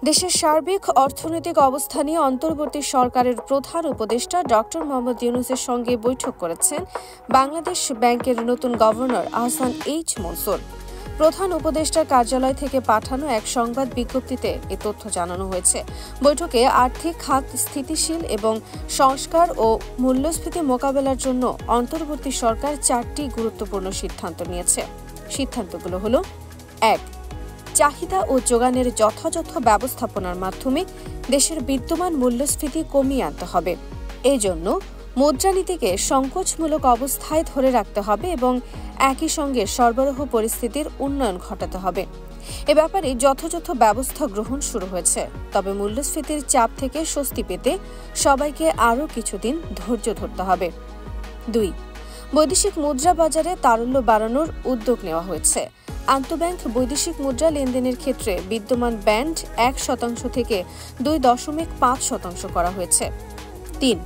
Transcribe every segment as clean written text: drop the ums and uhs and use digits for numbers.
দেশের সার্বিক অর্থনৈতিক অবস্থা নিয়ে অন্তর্বর্তী সরকারের প্রধান উপদেষ্টা ডক্টর মোহাম্মদ ইউনূসের সঙ্গে বৈঠক করেছেন বাংলাদেশ ব্যাংকের নতুন গভর্নর আহসান এইচ মনসুর। প্রধান উপদেষ্টার কার্যালয় থেকে পাঠানো এক সংবাদ বিজ্ঞপ্তিতে এ তথ্য জানানো হয়েছে। বৈঠকে আর্থিক খাত স্থিতিশীল এবং সংস্কার ও মূল্যস্ফীতি মোকাবেলার জন্য অন্তর্বর্তী সরকার 4টি গুরুত্বপূর্ণ সিদ্ধান্ত নিয়েছে। সিদ্ধান্তগুলো হলো: 1. চাহিদা ও যোগানের যথাযথ ব্যবস্থাপনার মাধ্যমে দেশের বিদ্যমান মূল্যস্ফীতি কমিয়ে আনতে হবে। এই জন্য মুদ্রানীতিকে সংকোচমূলক অবস্থায় ধরে রাখতে হবে এবং একই সঙ্গে সরবরাহ পরিস্থিতির উন্নয়ন ঘটাতে হবে। এ ব্যাপারে যথাযথ ব্যবস্থা গ্রহণ শুরু হয়েছে। তবে মূল্যস্ফীতির চাপ থেকে স্বস্তি পেতে সবাইকে আরও কিছুদিন ধৈর্য ধরতে হবে। 2. বৈদেশিক মুদ্রা বাজারে তারল্য বাড়ানোর উদ্যোগ নেওয়া হয়েছে। আন্তঃব্যাংক বৈদেশিক মুদ্রা লেনদেনের ক্ষেত্রে বিদ্যমান ব্যান্ড 1% থেকে 2.5% করা হয়েছে। 3.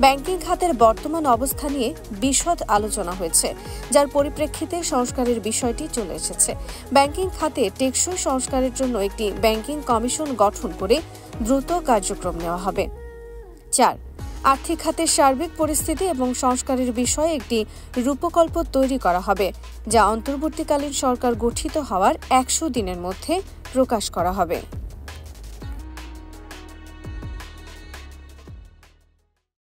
ব্যাংকিং খাতের বর্তমান অবস্থা নিয়ে বিশদ আলোচনা হয়েছে, যার পরিপ্রেক্ষিতে সংস্কারের বিষয়টি চলে এসেছে। ব্যাংকিং খাতে টেকসই সংস্কারের জন্য একটি ব্যাংকিং কমিশন গঠন করে দ্রুত কার্যক্রম নেওয়া হবে। 4. আর্থিক খাতের সার্বিক পরিস্থিতি এবং সংস্কারের বিষয়ে একটি রূপকল্প তৈরি করা হবে, যা অন্তর্বর্তীকালীন সরকার গঠিত হওয়ার 100 দিনের মধ্যে প্রকাশ করা হবে।